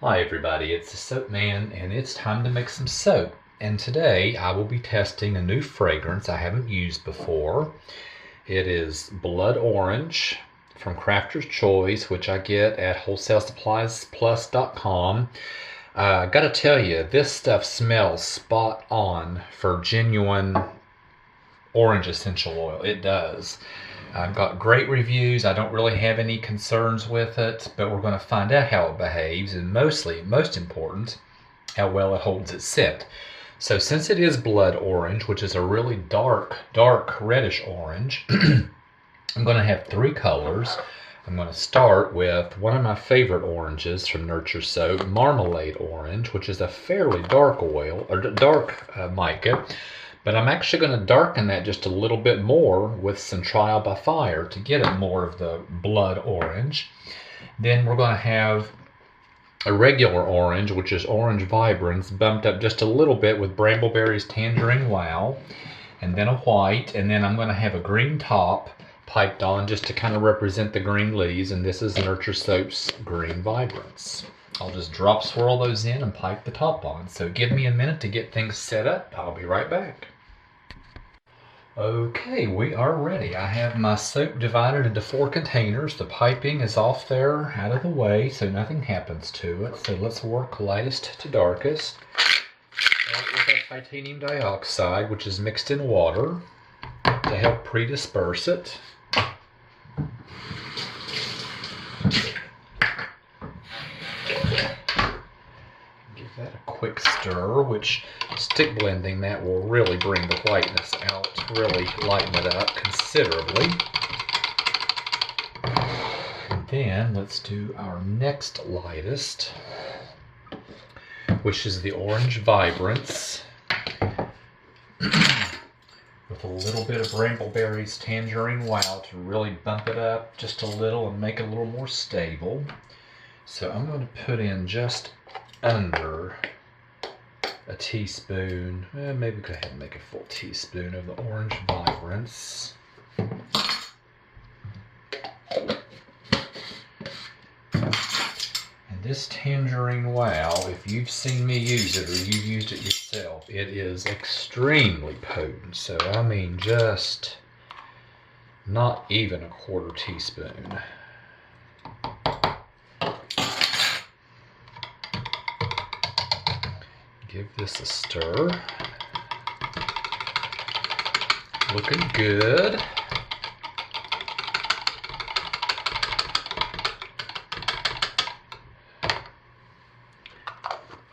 Hi everybody, it's the Soap Man and it's time to make some soap. And today I will be testing a new fragrance I haven't used before. It is Blood Orange from Crafter's Choice, which I get at wholesalesuppliesplus.com. Gotta tell you, this stuff smells spot on for genuine orange essential oil. It does. I've got great reviews. I don't really have any concerns with it, but we're going to find out how it behaves, and most important, how well it holds its scent. So since it is blood orange, which is a really dark reddish orange, I'm going to have three colors. I'm going to start with one of my favorite oranges from Nurture Soap, Marmalade Orange, which is a fairly dark oil, or dark mica. But I'm actually going to darken that just a little bit more with some Trial by Fire to get it more of the blood orange. Then we're going to have a regular orange, which is Orange Vibrance, bumped up just a little bit with Brambleberry's Tangerine Wow. And then a white, and then I'm going to have a green top piped on just to kind of represent the green leaves, and this is Nurture Soap's Green Vibrance. I'll just drop swirl those in and pipe the top on. So give me a minute to get things set up. I'll be right back. Okay, we are ready. I have my soap divided into 4 containers. The piping is off there, out of the way, so nothing happens to it. So let's work lightest to darkest. Start with our titanium dioxide, which is mixed in water to help pre-disperse it. That a quick stir, which stick blending that will really bring the whiteness out, really lighten it up considerably. And then let's do our next lightest, which is the Orange Vibrance, with a little bit of Brambleberry's Tangerine Wow to really bump it up just a little and make it a little more stable. So I'm going to put in just under a teaspoon, maybe go ahead and make a full teaspoon of the Orange Vibrance. And this Tangerine Wow, if you've seen me use it or you've used it yourself, it is extremely potent. So I mean just not even a quarter teaspoon. Give this a stir. Looking good.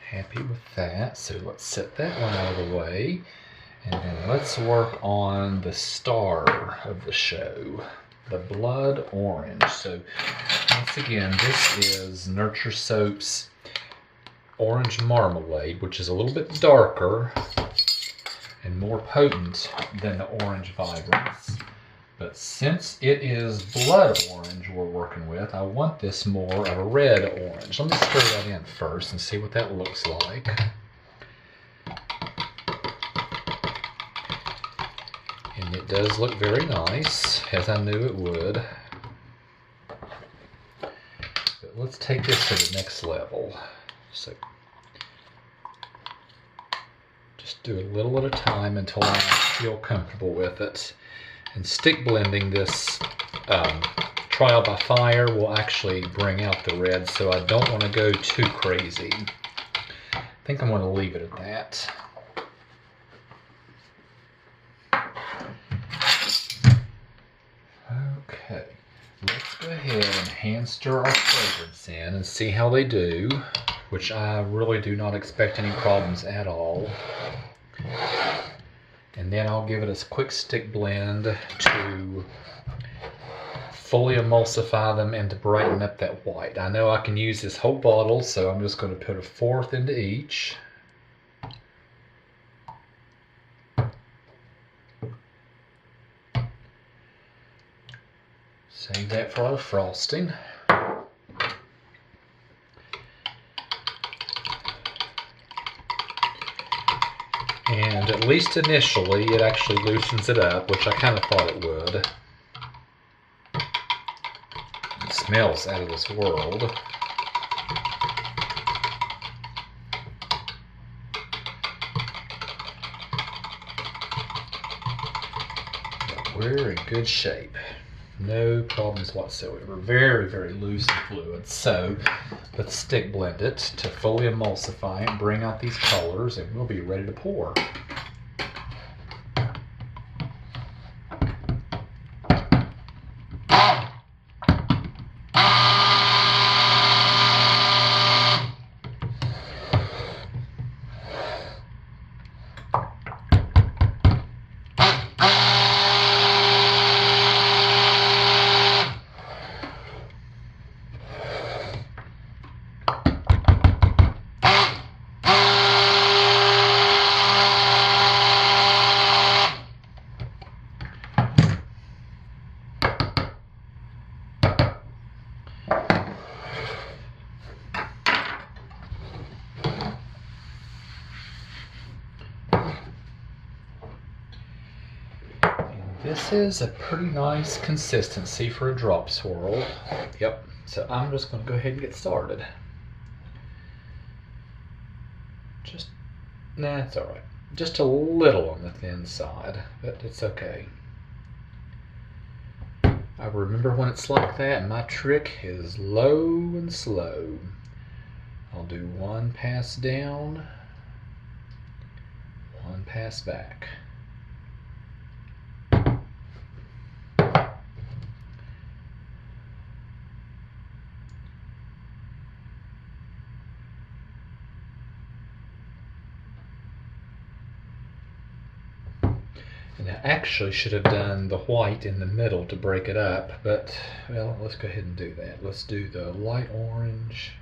Happy with that. So let's set that one out of the way. And then let's work on the star of the show, the blood orange. So once again, this is Nurture Soap's Orange Marmalade, which is a little bit darker and more potent than the Orange Vibrance. But since it is blood orange we're working with, I want this more of a red orange. Let me stir that in first and see what that looks like. And it does look very nice, as I knew it would. But let's take this to the next level. So just do a little at a time until I feel comfortable with it. And stick blending this Trial by Fire will actually bring out the red, so I don't want to go too crazy. I think I'm going to leave it at that. Okay, let's go ahead and hand stir our fragrance in and see how they do, which I really do not expect any problems at all. And then I'll give it a quick stick blend to fully emulsify them and to brighten up that white. I know I can use this whole bottle, so I'm just going to put a 1/4 into each. Save that for our frosting. And at least initially, it actually loosens it up, which I kind of thought it would. It smells out of this world. we're in good shape. No problems whatsoever. Very, very loose and fluid. So let's stick blend it to fully emulsify it, bring out these colors, and we'll be ready to pour. This is a pretty nice consistency for a drop swirl. Yep, so I'm just going to go ahead and get started. Nah, it's alright. Just a little on the thin side, but it's okay. I remember when it's like that, and my trick is low and slow. I'll do one pass down, one pass back. And I actually should have done the white in the middle to break it up, but, well, let's go ahead and do that. Let's do the light orange.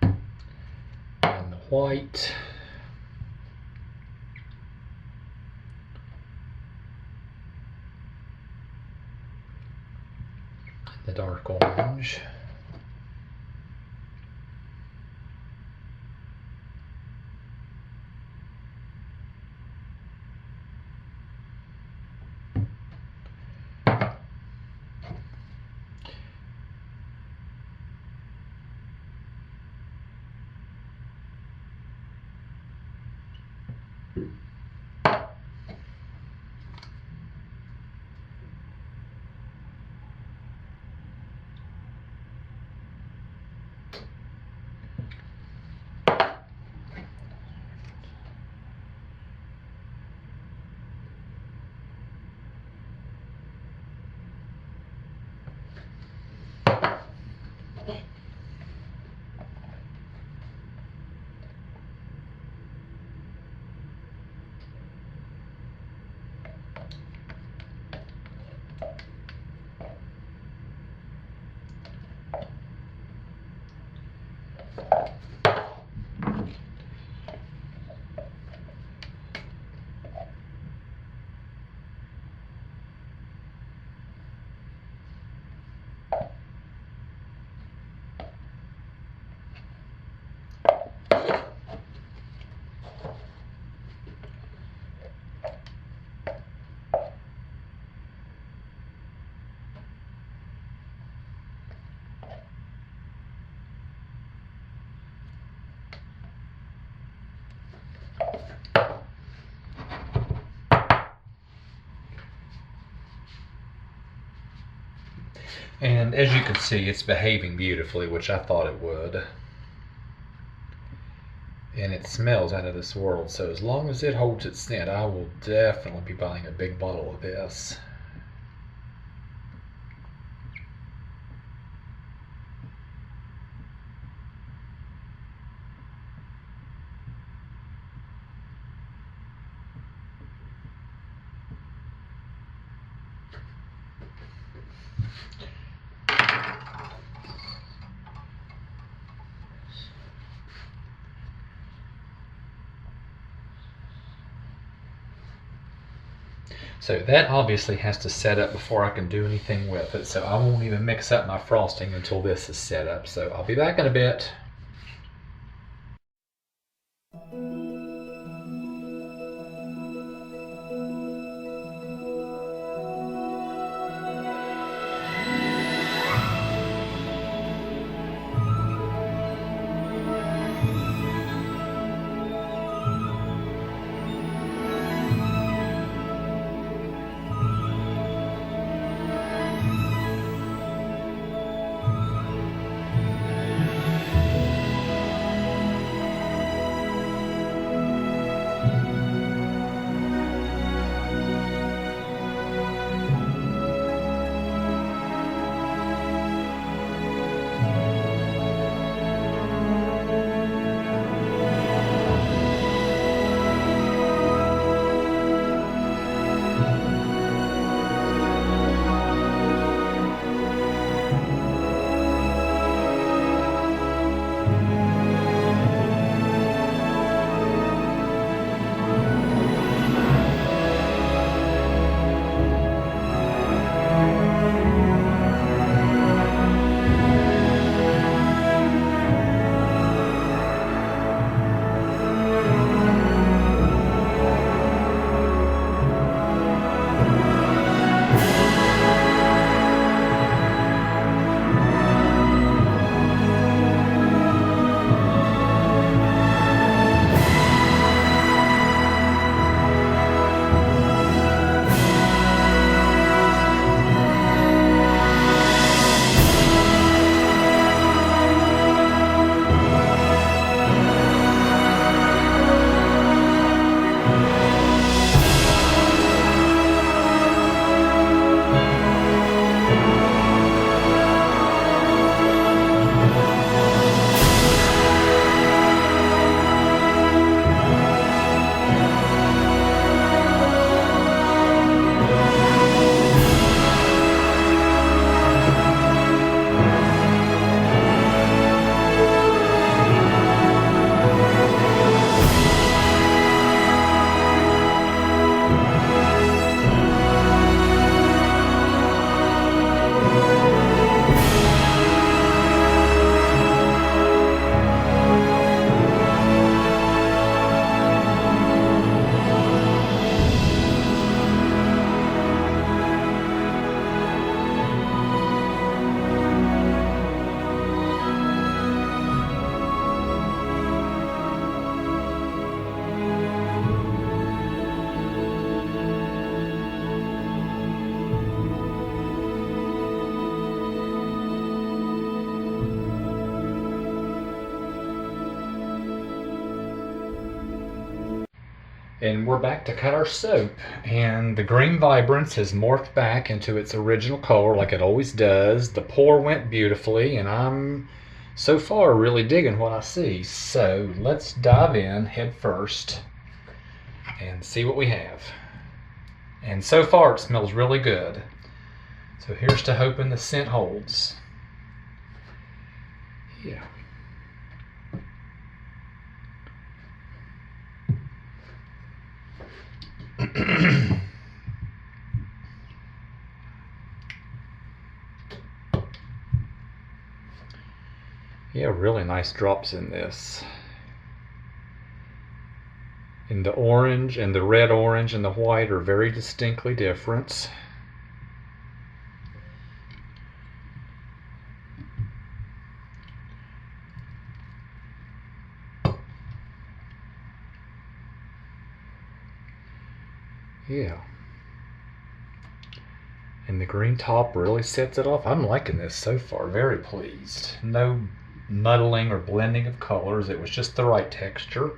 And the white. The dark orange. And as you can see, it's behaving beautifully, which I thought it would. And it smells out of this world, so as long as it holds its scent, I will definitely be buying a big bottle of this. So that obviously has to set up before I can do anything with it. So I won't even mix up my frosting until this is set up. So I'll be back in a bit. And we're back to cut our soap, and the green vibrance has morphed back into its original color like it always does. The pour went beautifully, and I'm so far really digging what I see. So let's dive in head first and see what we have. And so far it smells really good. So here's to hoping the scent holds. Yeah. Yeah, really nice drops in this. And the orange and the red orange and the white are very distinctly different. Yeah. And the green top really sets it off. I'm liking this so far, very pleased. No muddling or blending of colors, it was just the right texture.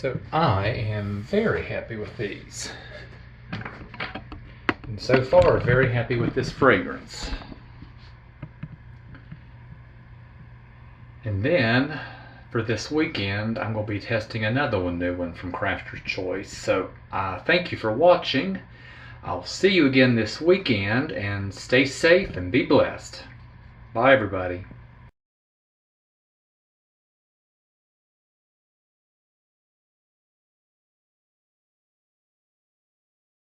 So I am very happy with these. And so far, very happy with this fragrance. And then, for this weekend, I'm going to be testing another new one from Crafter's Choice. So thank you for watching. I'll see you again this weekend, and stay safe and be blessed. Bye, everybody.